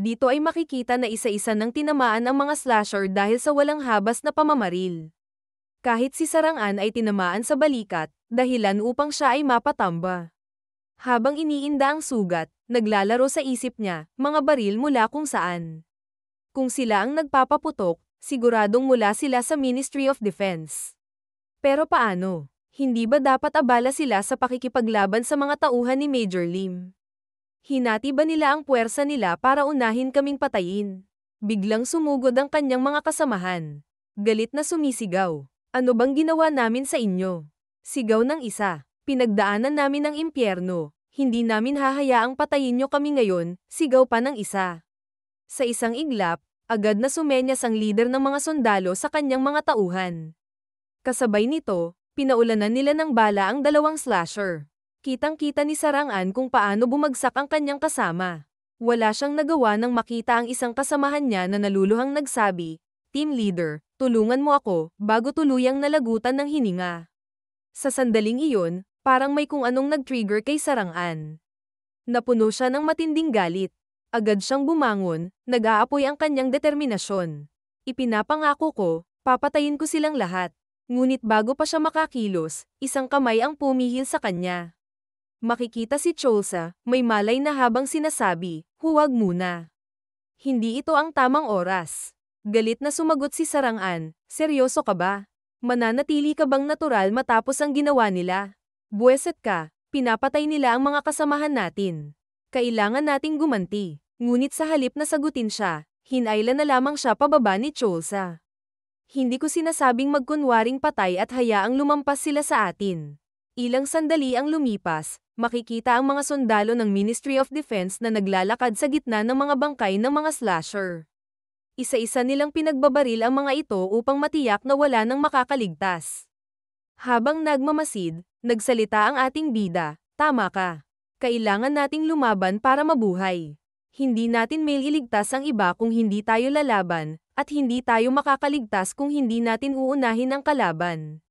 Dito ay makikita na isa-isa nang tinamaan ang mga slasher dahil sa walang habas na pamamaril. Kahit si Sarangan ay tinamaan sa balikat, dahilan upang siya ay mapatamba. Habang iniinda ang sugat, naglalaro sa isip niya, mga baril mula kung saan. Kung sila ang nagpapaputok, siguradong mula sila sa Ministry of Defense. Pero paano? Hindi ba dapat abala sila sa pakikipaglaban sa mga tauhan ni Major Lim? Hinati ba nila ang puwersa nila para unahin kaming patayin? Biglang sumugod ang kanyang mga kasamahan. Galit na sumisigaw. Ano bang ginawa namin sa inyo? Sigaw ng isa. Pinagdaanan namin ang impyerno. Hindi namin hahayaang patayin nyo kami ngayon, sigaw pa ng isa. Sa isang iglap, agad na sumenyas ang lider ng mga sundalo sa kanyang mga tauhan. Kasabay nito, pinaulanan nila ng bala ang dalawang slasher. Kitang-kita ni Sarangan kung paano bumagsak ang kanyang kasama. Wala siyang nagawa nang makita ang isang kasamahan niya na naluluhang nagsabi, "Team leader, tulungan mo ako," bago tuluyang nalagutan ng hininga. Sa sandaling iyon, parang may kung anong nag-trigger kay Sarangan. Napuno siya ng matinding galit. Agad siyang bumangon, nag-aapoy ang kanyang determinasyon. Ipinapangako ko, papatayin ko silang lahat. Ngunit bago pa siya makakilos, isang kamay ang pumihil sa kanya. Makikita si Cholsa, may malay na habang sinasabi, "Huwag muna. Hindi ito ang tamang oras." Galit na sumagot si Sarangan, "Seryoso ka ba? Mananatili ka bang natural matapos ang ginawa nila? Buweset ka, pinapatay nila ang mga kasamahan natin. Kailangan nating gumanti." Ngunit sa halip na sagutin siya, hinayla na lamang siya pababa ni Cholsa. "Hindi ko sinasabing magkunwaring patay at hayaang lumampas sila sa atin." Ilang sandali ang lumipas, makikita ang mga sundalo ng Ministry of Defense na naglalakad sa gitna ng mga bangkay ng mga slasher. Isa-isa nilang pinagbabaril ang mga ito upang matiyak na wala nang makakaligtas. Habang nagmamasid, nagsalita ang ating bida, "Tama ka. Kailangan nating lumaban para mabuhay. Hindi natin mailigtas ang iba kung hindi tayo lalaban, at hindi tayo makakaligtas kung hindi natin uunahin ang kalaban.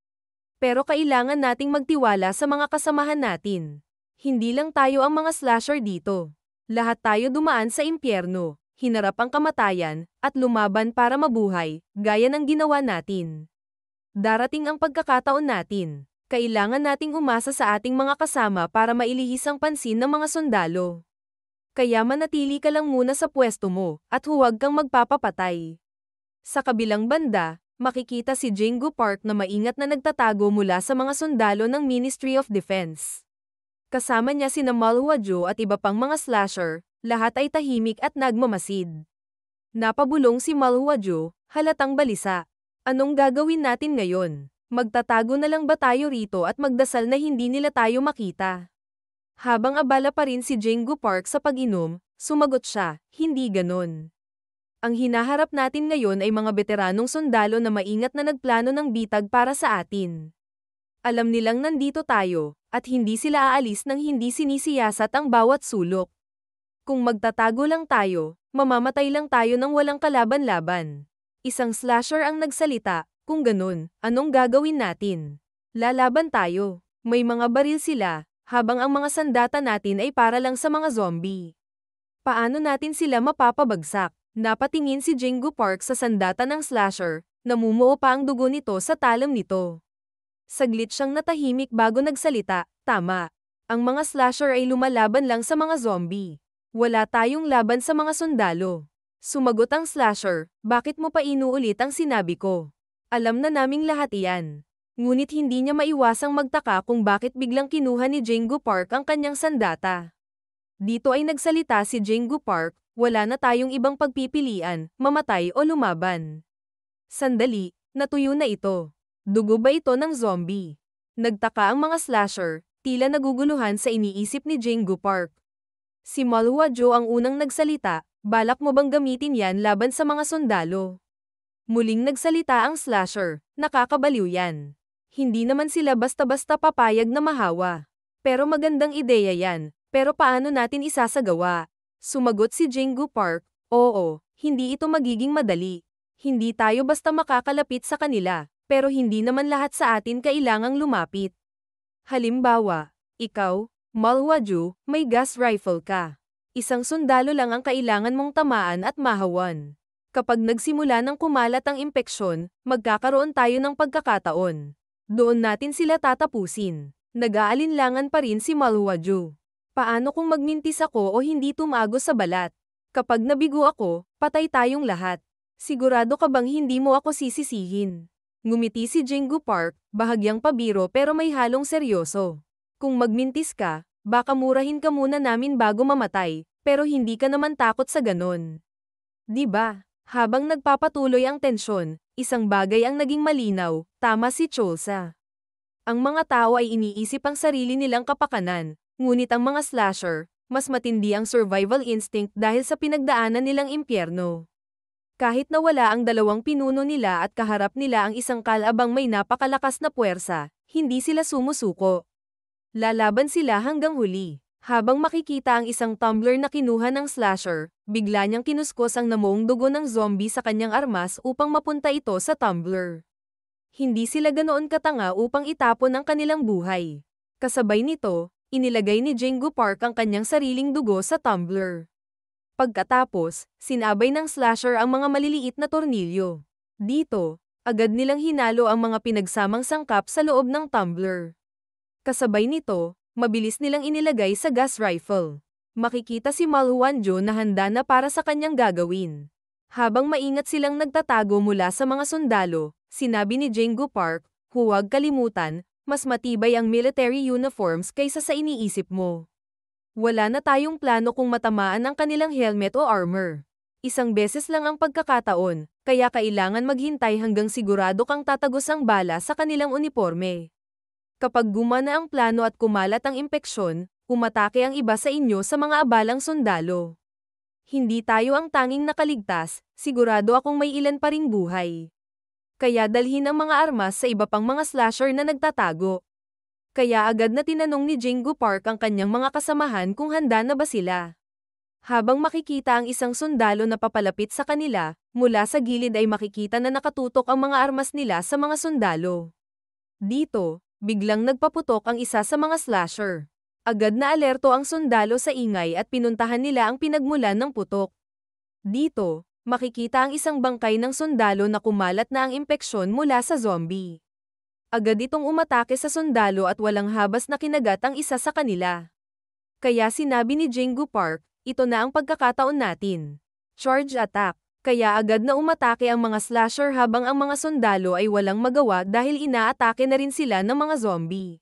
Pero kailangan nating magtiwala sa mga kasamahan natin. Hindi lang tayo ang mga slasher dito. Lahat tayo dumaan sa impyerno, hinarap ang kamatayan, at lumaban para mabuhay, gaya ng ginawa natin. Darating ang pagkakataon natin. Kailangan nating umasa sa ating mga kasama para mailihis ang pansin ng mga sundalo. Kaya manatili ka lang muna sa pwesto mo, at huwag kang magpapapatay." Sa kabilang banda, makikita si Jingu Park na maingat na nagtatago mula sa mga sundalo ng Ministry of Defense. Kasama niya sina Malhuajo at iba pang mga slasher, lahat ay tahimik at nagmamasid. Napabulong si Malhuajo, halatang balisa. "Anong gagawin natin ngayon? Magtatago na lang ba tayo rito at magdasal na hindi nila tayo makita?" Habang abala pa rin si Jingu Park sa pag-inom, sumagot siya, "Hindi ganon. Ang hinaharap natin ngayon ay mga veteranong sundalo na maingat na nagplano ng bitag para sa atin. Alam nilang nandito tayo, at hindi sila aalis nang hindi sinisiyasat ang bawat sulok. Kung magtatago lang tayo, mamamatay lang tayo ng walang kalaban-laban." Isang slasher ang nagsalita, "Kung ganun, anong gagawin natin? Lalaban tayo. May mga baril sila, habang ang mga sandata natin ay para lang sa mga zombie. Paano natin sila mapapabagsak?" Napatingin si Jingu Park sa sandata ng slasher, namumuo pa ang dugo nito sa talam nito. Saglit siyang natahimik bago nagsalita, "Tama. Ang mga slasher ay lumalaban lang sa mga zombie. Wala tayong laban sa mga sundalo." Sumagot ang slasher, "Bakit mo pa inuulit ang sinabi ko? Alam na naming lahat iyan." Ngunit hindi niya maiwasang magtaka kung bakit biglang kinuha ni Jingu Park ang kanyang sandata. Dito ay nagsalita si Jingu Park, "Wala na tayong ibang pagpipilian, mamatay o lumaban." Sandali, natuyo na ito. Dugo ba ito ng zombie? Nagtaka ang mga slasher, tila naguguluhan sa iniisip ni Jingu Park. Si Malhuajo ang unang nagsalita, "Balak mo bang gamitin yan laban sa mga sundalo?" Muling nagsalita ang slasher, "Nakakabaliw yan. Hindi naman sila basta-basta papayag na mahawa. Pero magandang ideya yan, pero paano natin isasagawa?" Sumagot si Jingu Park, "Oo, hindi ito magiging madali. Hindi tayo basta makakalapit sa kanila, pero hindi naman lahat sa atin kailangang lumapit. Halimbawa, ikaw, Malhuajo, may gas rifle ka. Isang sundalo lang ang kailangan mong tamaan at mahawan. Kapag nagsimula ng kumalat ang impeksyon, magkakaroon tayo ng pagkakataon. Doon natin sila tatapusin. Nag-aalinlangan pa rin si Malhuadjo. Paano kung magmintis ako o hindi tumago sa balat? Kapag nabigo ako, patay tayong lahat. Sigurado ka bang hindi mo ako sisisihin? Ngumiti si Jingu Park, bahagyang pabiro pero may halong seryoso. Kung magmintis ka, baka murahin ka muna namin bago mamatay, pero hindi ka naman takot sa ganon. Di ba? Habang nagpapatuloy ang tensyon, isang bagay ang naging malinaw, tama si Cholsa. Ang mga tao ay iniisip ang sarili nilang kapakanan, ngunit ang mga slasher, mas matindi ang survival instinct dahil sa pinagdaanan nilang impyerno. Kahit nawala ang dalawang pinuno nila at kaharap nila ang isang kalabang may napakalakas na puwersa, hindi sila sumusuko. Lalaban sila hanggang huli. Habang makikita ang isang tumbler na kinuha ng slasher, bigla niyang kinuskos ang namuong dugo ng zombie sa kanyang armas upang mapunta ito sa tumbler. Hindi sila ganoon katanga upang itapon ang kanilang buhay. Kasabay nito, inilagay ni Jingu Park ang kanyang sariling dugo sa tumbler. Pagkatapos, sinabay ng slasher ang mga maliliit na tornilyo. Dito, agad nilang hinalo ang mga pinagsamang sangkap sa loob ng tumbler. Kasabay nito, mabilis nilang inilagay sa gas rifle. Makikita si Malhuadjo na handa na para sa kanyang gagawin. Habang maingat silang nagtatago mula sa mga sundalo, sinabi ni Jingu Park, huwag kalimutan, mas matibay ang military uniforms kaysa sa iniisip mo. Wala na tayong plano kung matamaan ang kanilang helmet o armor. Isang beses lang ang pagkakataon, kaya kailangan maghintay hanggang sigurado kang tatagos ang bala sa kanilang uniforme. Kapag gumana ang plano at kumalat ang impeksyon, umatake ang iba sa inyo sa mga abalang sundalo. Hindi tayo ang tanging nakaligtas, sigurado akong may ilan pa ring buhay. Kaya dalhin ang mga armas sa iba pang mga slasher na nagtatago. Kaya agad na tinanong ni Jingu Park ang kanyang mga kasamahan kung handa na ba sila. Habang makikita ang isang sundalo na papalapit sa kanila, mula sa gilid ay makikita na nakatutok ang mga armas nila sa mga sundalo. Dito, biglang nagpaputok ang isa sa mga slasher. Agad na alerto ang sundalo sa ingay at pinuntahan nila ang pinagmulan ng putok. Dito, makikita ang isang bangkay ng sundalo na kumalat na ang impeksyon mula sa zombie. Agad itong umatake sa sundalo at walang habas na kinagat ang isa sa kanila. Kaya sinabi ni Jingu Park, ito na ang pagkakataon natin. Charge attack. Kaya agad na umatake ang mga slasher habang ang mga sundalo ay walang magawa dahil inaatake na rin sila ng mga zombie.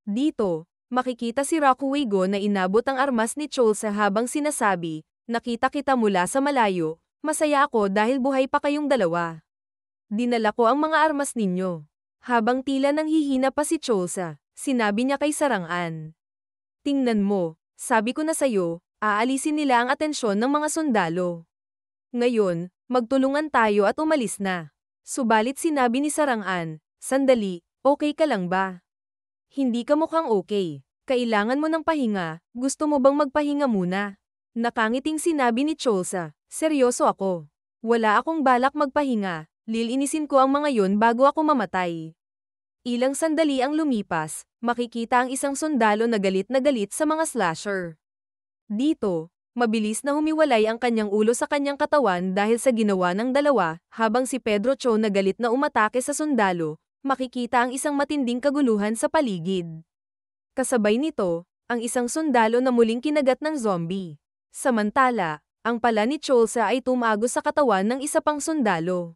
Dito, makikita si Rakuigo na inabot ang armas ni Cholsa habang sinasabi, nakita kita mula sa malayo, masaya ako dahil buhay pa kayong dalawa. Dinala ko ang mga armas ninyo. Habang tila nanghihina pa si Cholsa, sinabi niya kay Sarang-an. Tingnan mo, sabi ko na sayo, aalisin nila ang atensyon ng mga sundalo. Ngayon, magtulungan tayo at umalis na. Subalit sinabi ni Sarang-an, sandali, okay ka lang ba? Hindi ka mukhang okay. Kailangan mo ng pahinga, gusto mo bang magpahinga muna? Nakangiting sinabi ni Cholsa, seryoso ako. Wala akong balak magpahinga, lilinisin ko ang mga yun bago ako mamatay. Ilang sandali ang lumipas, makikita ang isang sundalo na galit sa mga slasher. Dito, mabilis na humiwalay ang kanyang ulo sa kanyang katawan dahil sa ginawa ng dalawa, habang si Pedro Cho na galit na umatake sa sundalo, makikita ang isang matinding kaguluhan sa paligid. Kasabay nito, ang isang sundalo na muling kinagat ng zombie. Samantala, ang pala ni Cholsa ay tumago sa katawan ng isa pang sundalo.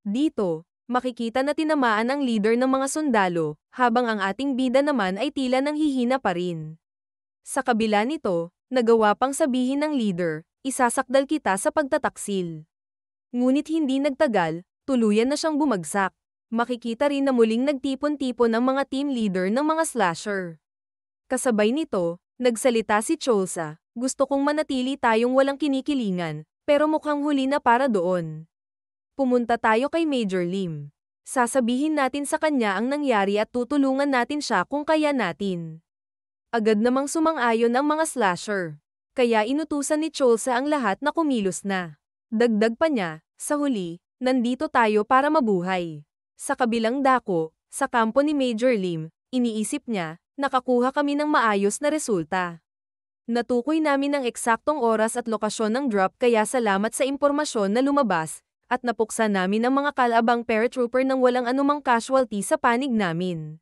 Dito, makikita na tinamaan ang leader ng mga sundalo, habang ang ating bida naman ay tila nanghihina pa rin. Sa kabila nito, nagawa pang sabihin ng leader, isasakdal kita sa pagtataksil. Ngunit hindi nagtagal, tuluyan na siyang bumagsak. Makikita rin na muling nagtipon-tipon ang mga team leader ng mga slasher. Kasabay nito, nagsalita si Cholsa, gusto kong manatili tayong walang kinikilingan, pero mukhang huli na para doon. Pumunta tayo kay Major Lim. Sasabihin natin sa kanya ang nangyari at tutulungan natin siya kung kaya natin. Agad namang sumang-ayon ang mga slasher. Kaya inutusan ni Cholsa ang lahat na kumilos na. Dagdag pa niya, sa huli, nandito tayo para mabuhay. Sa kabilang dako, sa kampo ni Major Lim, iniisip niya, nakakuha kami ng maayos na resulta. Natukoy namin ang eksaktong oras at lokasyon ng drop kaya salamat sa impormasyon na lumabas, at napuksa namin ang mga kalabang paratrooper nang walang anumang casualty sa panig namin.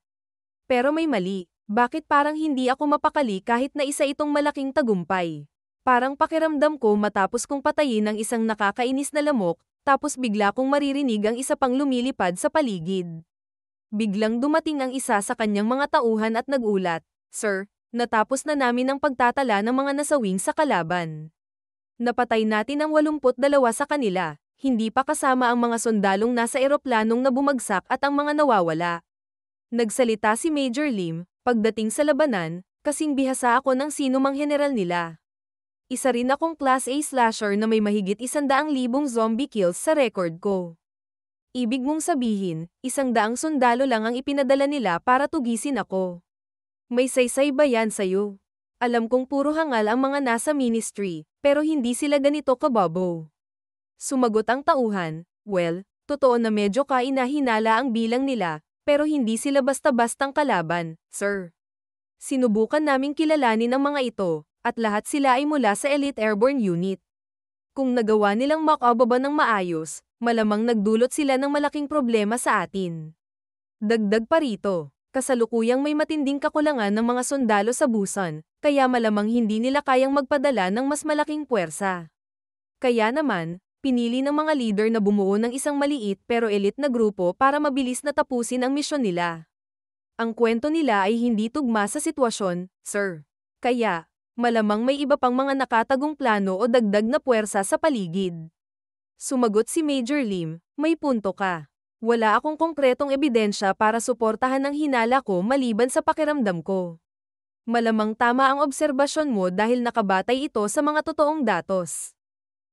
Pero may mali, bakit parang hindi ako mapakali kahit na isa itong malaking tagumpay? Parang pakiramdam ko matapos kong patayin ang isang nakakainis na lamok, tapos bigla kong maririnig ang isa pang lumilipad sa paligid. Biglang dumating ang isa sa kanyang mga tauhan at nagulat, "Sir, natapos na namin ang pagtatala ng mga nasawing sa kalaban. Napatay natin ang 82 sa kanila, hindi pa kasama ang mga sundalong nasa eroplanong na bumagsak at ang mga nawawala." Nagsalita si Major Lim, pagdating sa labanan, kasing bihasa ako ng sinumang general nila. Isa rin akong Class A slasher na may mahigit 100,000 zombie kills sa record ko. Ibig mong sabihin, 100 sundalo lang ang ipinadala nila para tugisin ako. May saysay ba yan sa'yo? Alam kong puro hangal ang mga nasa ministry, pero hindi sila ganito kabobo. Sumagot ang tauhan, "Well, totoo na medyo kainahinala ang bilang nila, pero hindi sila basta-bastang kalaban, sir. Sinubukan naming kilalanin ang mga ito, at lahat sila ay mula sa Elite Airborne Unit. Kung nagawa nilang makababa ng maayos, malamang nagdulot sila ng malaking problema sa atin." Dagdag pa rito, kasalukuyang may matinding kakulangan ng mga sundalo sa Busan, kaya malamang hindi nila kayang magpadala ng mas malaking puwersa. Kaya naman, pinili ng mga leader na bumuo ng isang maliit pero elite na grupo para mabilis na tapusin ang misyon nila. Ang kwento nila ay hindi tugma sa sitwasyon, sir. Kaya, malamang may iba pang mga nakatagong plano o dagdag na puwersa sa paligid. Sumagot si Major Lim, "May punto ka. Wala akong konkretong ebidensya para suportahan ang hinala ko maliban sa pakiramdam ko. Malamang tama ang obserbasyon mo dahil nakabatay ito sa mga totoong datos."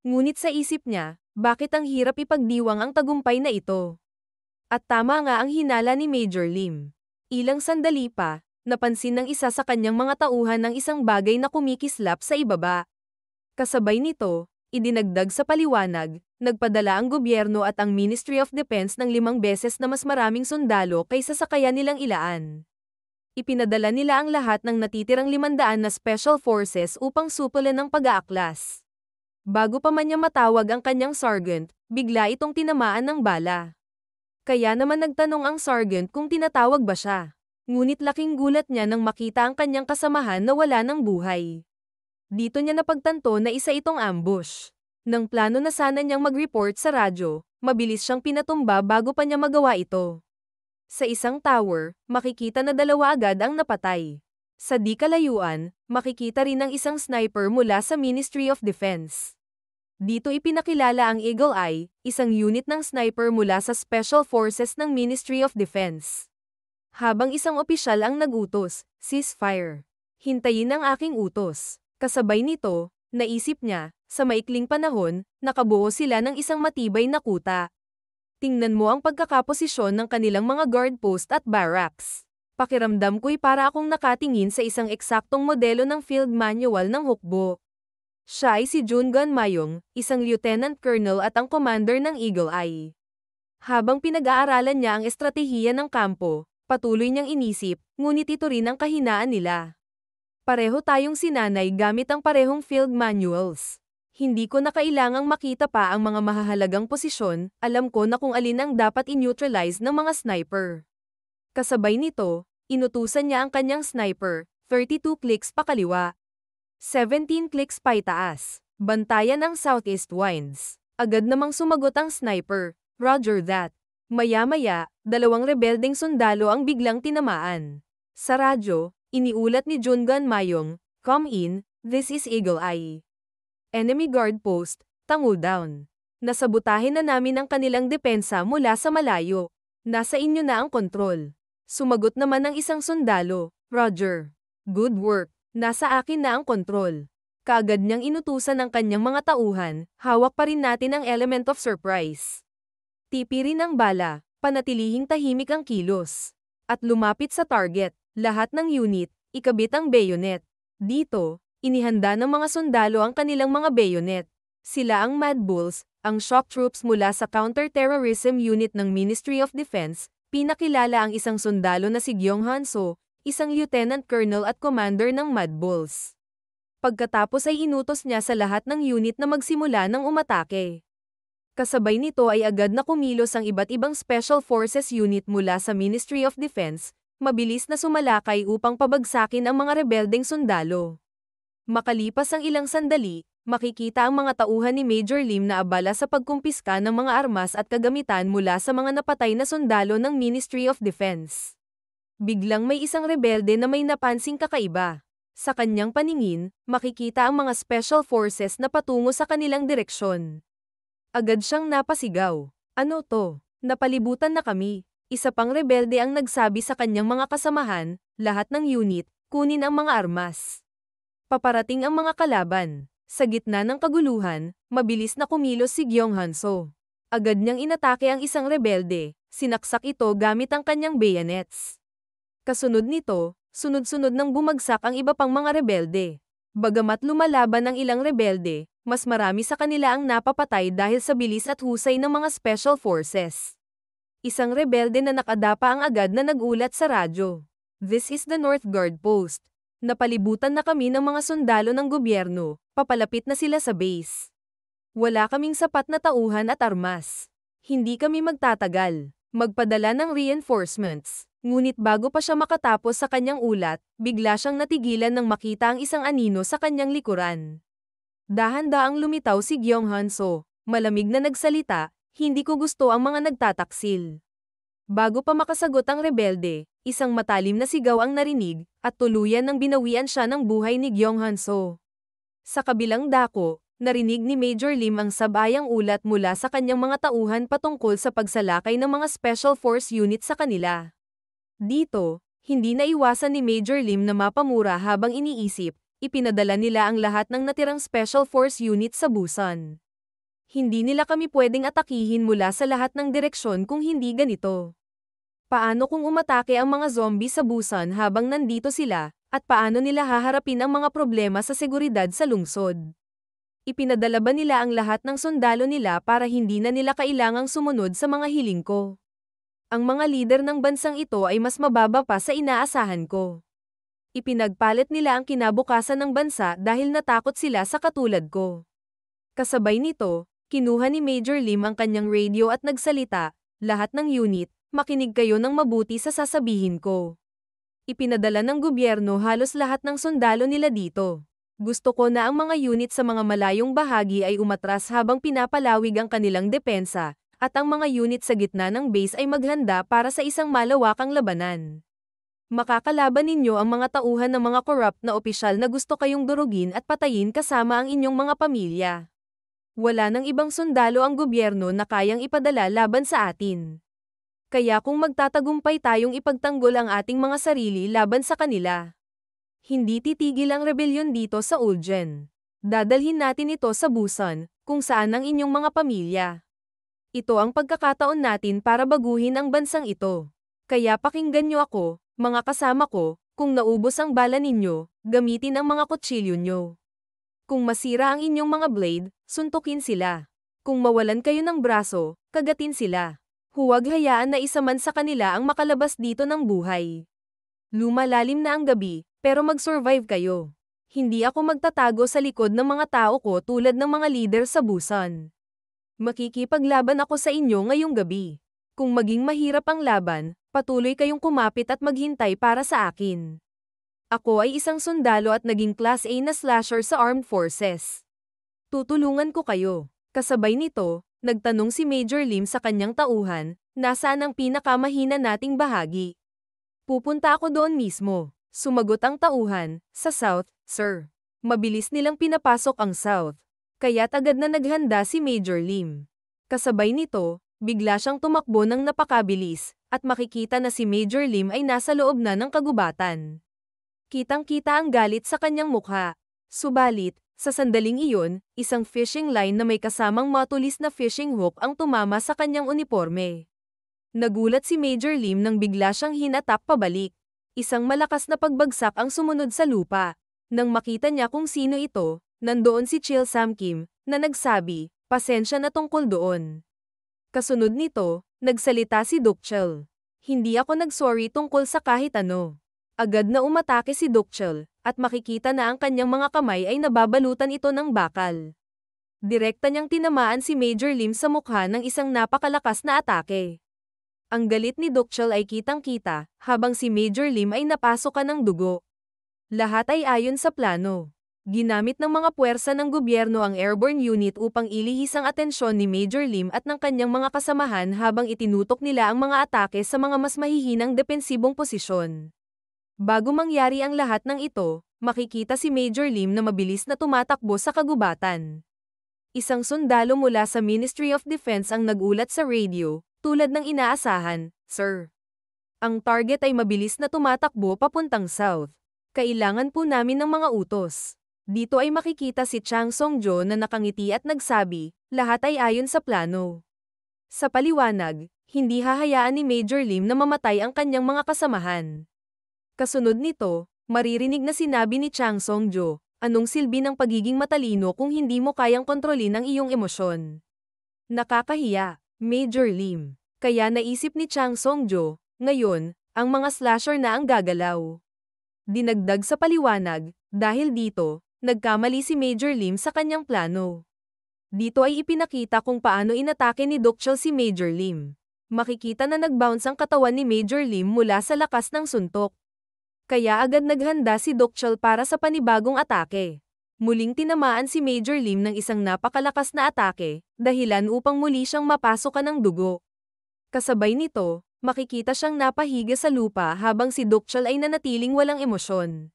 Ngunit sa isip niya, bakit ang hirap ipagdiwang ang tagumpay na ito? At tama nga ang hinala ni Major Lim. Ilang sandali pa, napansin ng isa sa kanyang mga tauhan ng isang bagay na kumikislap sa ibaba. Kasabay nito, idinagdag sa paliwanag, nagpadala ang gobyerno at ang Ministry of Defense ng 5 beses na mas maraming sundalo kaysa sa kaya nilang ilaan. Ipinadala nila ang lahat ng natitirang 500 na special forces upang supulan ng pag-aaklas. Bago pa man niya matawag ang kanyang sergeant, bigla itong tinamaan ng bala. Kaya naman nagtanong ang sergeant kung tinatawag ba siya. Ngunit laking gulat niya nang makita ang kanyang kasamahan na wala ng buhay. Dito niya napagtanto na isa itong ambush. Nang plano na sana niyang mag-report sa radyo, mabilis siyang pinatumba bago pa niya magawa ito. Sa isang tower, makikita na 2 agad ang napatay. Sa di kalayuan, makikita rin ang isang sniper mula sa Ministry of Defense. Dito ipinakilala ang Eagle Eye, isang unit ng sniper mula sa Special Forces ng Ministry of Defense. Habang isang opisyal ang nag-utos, "Ceasefire. Hintayin ang aking utos." Kasabay nito, naisip niya, sa maikling panahon, nakabuo sila ng isang matibay na kuta. Tingnan mo ang pagkakaposisyon ng kanilang mga guard post at barracks. Pakiramdam ko'y para akong nakatingin sa isang eksaktong modelo ng field manual ng hukbo. Siya ay si Jungan Mayong, isang lieutenant colonel at ang commander ng Eagle Eye. Habang pinag-aaralan niya ang estratehiya ng kampo, patuloy niyang inisip, ngunit ito rin ang kahinaan nila. Pareho tayong sinanay gamit ang parehong field manuals. Hindi ko na kailangang makita pa ang mga mahahalagang posisyon, alam ko na kung alin ang dapat i-neutralize ng mga sniper. Kasabay nito, inutusan niya ang kanyang sniper, 32 clicks pakaliwa, 17 clicks paitaas, bantayan ang southeast winds. Agad namang sumagot ang sniper, "Roger that." Maya-maya, 2 rebeldeng sundalo ang biglang tinamaan. Sa radyo, iniulat ni Jungan Mayong, "Come in, this is Eagle Eye. Enemy guard post, tango down. Nasabotahin na namin ang kanilang depensa mula sa malayo. Nasa inyo na ang kontrol." Sumagot naman ang isang sundalo, "Roger. Good work. Nasa akin na ang kontrol." Kaagad niyang inutusan ang kanyang mga tauhan, "Hawak pa rin natin ang element of surprise. Tipirin ang bala, panatilihing tahimik ang kilos. At lumapit sa target, lahat ng unit, ikabit ang bayonet." Dito, inihanda ng mga sundalo ang kanilang mga bayonet. Sila ang Mad Bulls, ang shock troops mula sa counter-terrorism unit ng Ministry of Defense. Pinakilala ang isang sundalo na si Gyong Hanso, isang lieutenant colonel at commander ng Mad Bulls. Pagkatapos ay inutos niya sa lahat ng unit na magsimula ng umatake. Kasabay nito ay agad na kumilos ang iba't ibang Special Forces unit mula sa Ministry of Defense, mabilis na sumalakay upang pabagsakin ang mga rebeldeng sundalo. Makalipas ang ilang sandali, makikita ang mga tauhan ni Major Lim na abala sa pagkumpiska ng mga armas at kagamitan mula sa mga napatay na sundalo ng Ministry of Defense. Biglang may isang rebelde na may napansing kakaiba. Sa kanyang paningin, makikita ang mga Special Forces na patungo sa kanilang direksyon. Agad siyang napasigaw. Ano to? Napalibutan na kami. Isa pang rebelde ang nagsabi sa kanyang mga kasamahan, lahat ng unit, kunin ang mga armas. Paparating ang mga kalaban. Sa gitna ng kaguluhan, mabilis na kumilos si Gyong Hanso. Agad niyang inatake ang isang rebelde, sinaksak ito gamit ang kanyang bayonets. Kasunod nito, sunod-sunod nang bumagsak ang iba pang mga rebelde. Bagamat lumalaban ang ilang rebelde, mas marami sa kanila ang napapatay dahil sa bilis at husay ng mga Special Forces. Isang rebelde na nakadapa ang agad na nagulat sa radyo. This is the North Guard Post. Napalibutan na kami ng mga sundalo ng gobyerno, papalapit na sila sa base. Wala kaming sapat na tauhan at armas. Hindi kami magtatagal. Magpadala ng reinforcements. Ngunit bago pa siya makatapos sa kanyang ulat, bigla siyang natigilan nang makita ang isang anino sa kanyang likuran. Dahan-daang lumitaw si Gyong Hanso, malamig na nagsalita, hindi ko gusto ang mga nagtataksil. Bago pa makasagot ang rebelde, isang matalim na sigaw ang narinig, at tuluyan nang binawian siya ng buhay ni Gyong Hanso. Sa kabilang dako, narinig ni Major Lim ang sabayang ulat mula sa kanyang mga tauhan patungkol sa pagsalakay ng mga Special Force unit sa kanila. Dito, hindi naiwasan ni Major Lim na mapamura habang iniisip, ipinadala nila ang lahat ng natirang Special Force unit sa Busan. Hindi nila kami pwedeng atakihin mula sa lahat ng direksyon kung hindi ganito. Paano kung umatake ang mga zombie sa Busan habang nandito sila, at paano nila haharapin ang mga problema sa seguridad sa lungsod? Ipinadala ba nila ang lahat ng sundalo nila para hindi na nila kailangang sumunod sa mga hiling ko? Ang mga lider ng bansang ito ay mas mababa pa sa inaasahan ko. Ipinagpalit nila ang kinabukasan ng bansa dahil natakot sila sa katulad ko. Kasabay nito, kinuha ni Major Lim ang kanyang radio at nagsalita, lahat ng unit, makinig kayo ng mabuti sa sasabihin ko. Ipinadala ng gobyerno halos lahat ng sundalo nila dito. Gusto ko na ang mga unit sa mga malayong bahagi ay umatras habang pinapalawig ang kanilang depensa, at ang mga unit sa gitna ng base ay maghanda para sa isang malawakang labanan. Makakalaban ninyo ang mga tauhan ng mga corrupt na opisyal na gusto kayong durugin at patayin kasama ang inyong mga pamilya. Wala nang ibang sundalo ang gobyerno na kayang ipadala laban sa atin. Kaya kung magtatagumpay tayong ipagtanggol ang ating mga sarili laban sa kanila. Hindi titigil ang rebelyon dito sa Ulgen. Dadalhin natin ito sa Busan, kung saan ang inyong mga pamilya. Ito ang pagkakataon natin para baguhin ang bansang ito. Kaya pakinggan nyo ako, mga kasama ko, kung naubos ang bala ninyo, gamitin ang mga kutsilyo nyo. Kung masira ang inyong mga blade, suntukin sila. Kung mawalan kayo ng braso, kagatin sila. Huwag hayaan na isa man sa kanila ang makalabas dito ng buhay. Lumalalim na ang gabi, pero mag-survive kayo. Hindi ako magtatago sa likod ng mga tao ko tulad ng mga leader sa Busan. Makikipaglaban ako sa inyo ngayong gabi. Kung maging mahirap ang laban, patuloy kayong kumapit at maghintay para sa akin. Ako ay isang sundalo at naging Class A na slasher sa Armed Forces. Tutulungan ko kayo. Kasabay nito, nagtanong si Major Lim sa kanyang tauhan, nasaan ang pinakamahina nating bahagi? Pupunta ako doon mismo. Sumagot ang tauhan, sa South, sir. Mabilis nilang pinapasok ang South. Kaya't agad na naghanda si Major Lim. Kasabay nito, bigla siyang tumakbo ng napakabilis, at makikita na si Major Lim ay nasa loob na ng kagubatan. Kitang-kita ang galit sa kanyang mukha. Subalit, sa sandaling iyon, isang fishing line na may kasamang matulis na fishing hook ang tumama sa kanyang uniforme. Nagulat si Major Lim nang bigla siyang hinatak pabalik. Isang malakas na pagbagsak ang sumunod sa lupa. Nang makita niya kung sino ito, nandoon si Chil Sam Kim, na nagsabi, pasensya na tungkol doon. Kasunod nito, nagsalita si Dukchel. Hindi ako nagsorry tungkol sa kahit ano. Agad na umatake si Dokchel, at makikita na ang kanyang mga kamay ay nababalutan ito ng bakal. Direkta niyang tinamaan si Major Lim sa mukha ng isang napakalakas na atake. Ang galit ni Dokchel ay kitang-kita, habang si Major Lim ay napasokan ng dugo. Lahat ay ayon sa plano. Ginamit ng mga puwersa ng gobyerno ang airborne unit upang ilihis ang atensyon ni Major Lim at ng kanyang mga kasamahan habang itinutok nila ang mga atake sa mga mas mahihinang depensibong posisyon. Bago mangyari ang lahat ng ito, makikita si Major Lim na mabilis na tumatakbo sa kagubatan. Isang sundalo mula sa Ministry of Defense ang nagulat sa radio, tulad ng inaasahan, "Sir, ang target ay mabilis na tumatakbo papuntang south. Kailangan po namin ng mga utos." Dito ay makikita si Chang Song-jo na nakangiti at nagsabi, "Lahat ay ayon sa plano." Sa paliwanag, hindi hahayaan ni Major Lim na mamatay ang kanyang mga kasamahan. Kasunod nito, maririnig na sinabi ni Chang Song-jo, "Anong silbi ng pagiging matalino kung hindi mo kayang kontrolin ang iyong emosyon?" Nakakahiya, Major Lim. Kaya naisip ni Chang Song-jo, ngayon, ang mga slasher na ang gagalaw. Dinagdag sa paliwanag, dahil dito, nagkamali si Major Lim sa kanyang plano. Dito ay ipinakita kung paano inatake ni Dokchel si Major Lim. Makikita na nag-bounce ang katawan ni Major Lim mula sa lakas ng suntok. Kaya agad naghanda si Dokchel para sa panibagong atake. Muling tinamaan si Major Lim ng isang napakalakas na atake, dahilan upang muli siyang mapasokan ng dugo. Kasabay nito, makikita siyang napahiga sa lupa habang si Dokchel ay nanatiling walang emosyon.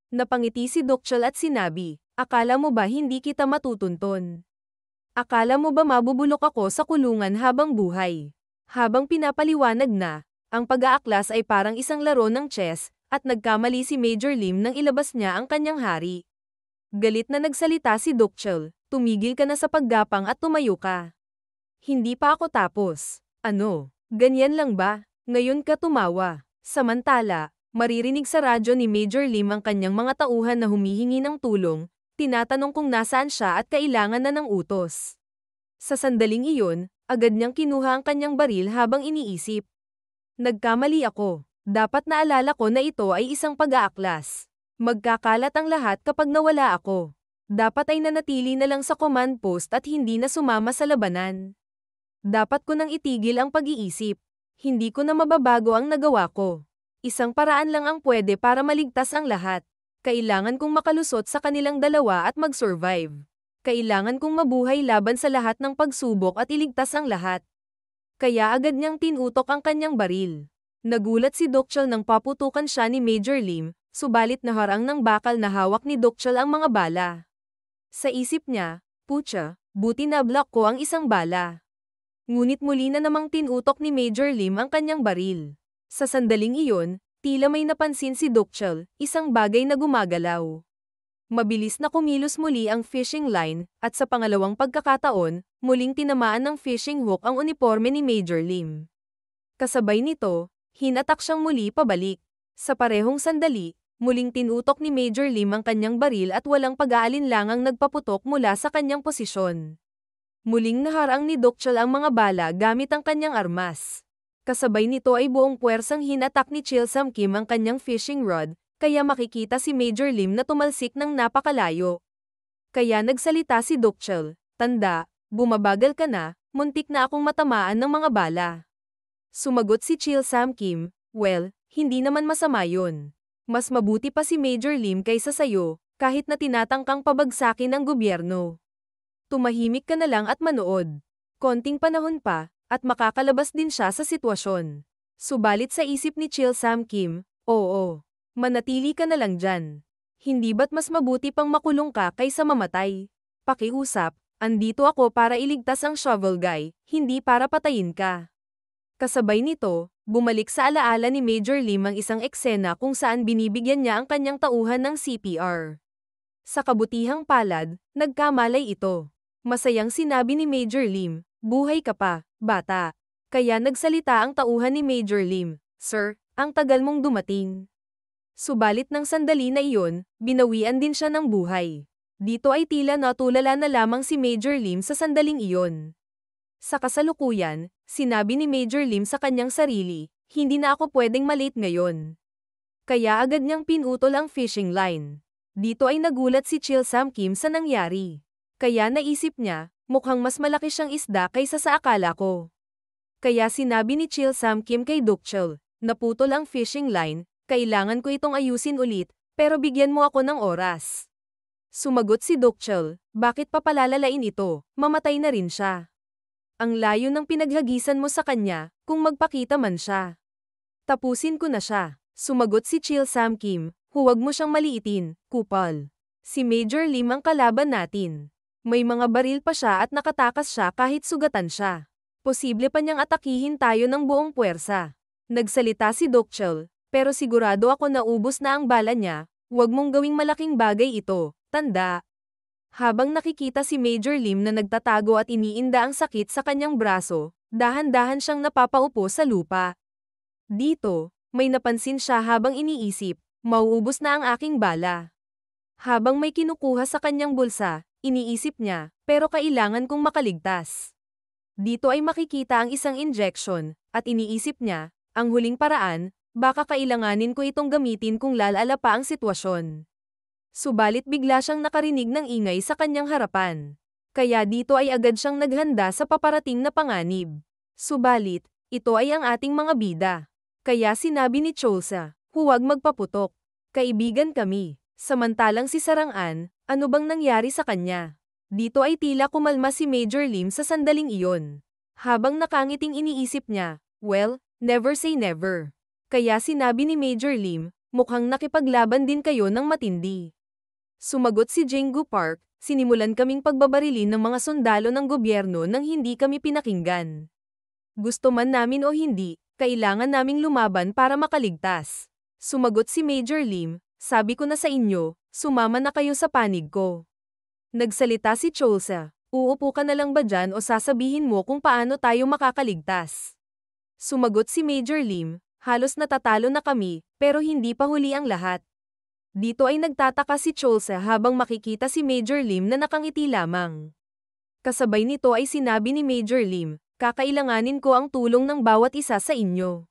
Napangiti si Dokchel at sinabi, "Akala mo ba hindi kita matutunton? Akala mo ba mabubulok ako sa kulungan habang buhay?" Habang pinapaliwanag na, ang pag-aaklas ay parang isang laro ng chess, at nagkamali si Major Lim nang ilabas niya ang kanyang hari. Galit na nagsalita si Dokchel, "Tumigil ka na sa paggapang at tumayo ka. Hindi pa ako tapos. Ano, ganyan lang ba? Ngayon ka tumawa." Samantala, maririnig sa radyo ni Major Lim ang kanyang mga tauhan na humihingi ng tulong, tinatanong kung nasaan siya at kailangan na ng utos. Sa sandaling iyon, agad niyang kinuha ang kanyang baril habang iniisip, "Nagkamali ako. Dapat naalala ko na ito ay isang pag-aaklas. Magkakalat ang lahat kapag nawala ako. Dapat ay nanatili na lang sa command post at hindi na sumama sa labanan. Dapat ko nang itigil ang pag-iisip. Hindi ko na mababago ang nagawa ko. Isang paraan lang ang pwede para maligtas ang lahat. Kailangan kong makalusot sa kanilang dalawa at mag-survive. Kailangan kong mabuhay laban sa lahat ng pagsubok at iligtas ang lahat." Kaya agad niyang tinutok ang kanyang baril. Nagulat si Dokchel nang paputukan siya ni Major Lim, subalit naharang ng bakal na hawak ni Dokchel ang mga bala. Sa isip niya, "Putya, buti na block ko ang isang bala." Ngunit muli na namang tinutok ni Major Lim ang kanyang baril. Sa sandaling iyon, tila may napansin si Dokchel, isang bagay na gumagalaw. Mabilis na kumilos muli ang fishing line, at sa pangalawang pagkakataon, muling tinamaan ng fishing hook ang uniforme ni Major Lim. Kasabay nito, hinatak siyang muli pabalik. Sa parehong sandali, muling tinutok ni Major Lim ang kanyang baril at walang pag-aalinlangang nagpaputok mula sa kanyang posisyon. Muling naharang ni Dokchel ang mga bala gamit ang kanyang armas. Kasabay nito ay buong puwersang hinatak ni Chil Sam-kim ang kanyang fishing rod, kaya makikita si Major Lim na tumalsik ng napakalayo. Kaya nagsalita si Dokchel, "Tanda, bumabagal ka na, muntik na akong matamaan ng mga bala." Sumagot si Chil Sam-kim, "Well, hindi naman masama yun. Mas mabuti pa si Major Lim kaysa sayo, kahit na tinatangkang pabagsakin ng gobyerno. Tumahimik ka na lang at manood. Konting panahon pa, at makakalabas din siya sa sitwasyon." Subalit sa isip ni Chil Sam-kim, "Oo, manatili ka na lang dyan. Hindi ba't mas mabuti pang makulong ka kaysa mamatay? Pakiusap, andito ako para iligtas ang shovel guy, hindi para patayin ka." Kasabay nito, bumalik sa alaala ni Major Lim ang isang eksena kung saan binibigyan niya ang kanyang tauhan ng CPR. Sa kabutihang palad, nagkamalay ito. Masayang sinabi ni Major Lim, "Buhay ka pa, bata." Kaya nagsalita ang tauhan ni Major Lim, "Sir, ang tagal mong dumating." Subalit ng sandali na iyon, binawian din siya ng buhay. Dito ay tila natulala na lamang si Major Lim sa sandaling iyon. Sa kasalukuyan, sinabi ni Major Lim sa kanyang sarili, "Hindi na ako pwedeng malate ngayon. Kaya agad niyang pinutol ang fishing line. Dito ay nagulat si Chil Sam Kim sa nangyari. Kaya naisip niya, mukhang mas malaki siyang isda kaysa sa akala ko. Kaya sinabi ni Chil Sam Kim kay Dukchul, naputol ang fishing line, kailangan ko itong ayusin ulit, pero bigyan mo ako ng oras. Sumagot si Dukchul, bakit pa palalalain ito, mamatay na rin siya. Ang layo ng pinaghagisan mo sa kanya, kung magpakita man siya. Tapusin ko na siya. Sumagot si Chil Sam Kim, huwag mo siyang maliitin, kupal. Si Major Lim ang kalaban natin. May mga baril pa siya at nakatakas siya kahit sugatan siya. Posible pa niyang atakihin tayo ng buong puwersa. Nagsalita si Dukchul, pero sigurado ako na ubos na ang bala niya, huwag mong gawing malaking bagay ito, tanda. Habang nakikita si Major Lim na nagtatago at iniinda ang sakit sa kanyang braso, dahan-dahan siyang napapaupo sa lupa. Dito, may napansin siya habang iniisip, mauubos na ang aking bala. Habang may kinukuha sa kanyang bulsa, iniisip niya, pero kailangan kong makaligtas. Dito ay makikita ang isang injection, at iniisip niya, ang huling paraan, baka kailanganin ko itong gamitin kung lalala pa ang sitwasyon. Subalit bigla siyang nakarinig ng ingay sa kanyang harapan. Kaya dito ay agad siyang naghanda sa paparating na panganib. Subalit, ito ay ang ating mga bida. Kaya sinabi ni Cholsa, huwag magpaputok. Kaibigan kami. Samantalang si Sarang-an, ano bang nangyari sa kanya? Dito ay tila kumalma si Major Lim sa sandaling iyon. Habang nakangiting iniisip niya, well, never say never. Kaya sinabi ni Major Lim, mukhang nakipaglaban din kayo ng matindi. Sumagot si Jinggu Park, sinimulan kaming pagbabarilin ng mga sundalo ng gobyerno nang hindi kami pinakinggan. Gusto man namin o hindi, kailangan naming lumaban para makaligtas. Sumagot si Major Lim, sabi ko na sa inyo, sumama na kayo sa panig ko. Nagsalita si Cholsa, uupo ka na lang ba dyan o sasabihin mo kung paano tayo makakaligtas? Sumagot si Major Lim, halos natatalo na kami, pero hindi pa huli ang lahat. Dito ay nagtataka si Cholsa habang makikita si Major Lim na nakangiti lamang. Kasabay nito ay sinabi ni Major Lim, kakailanganin ko ang tulong ng bawat isa sa inyo.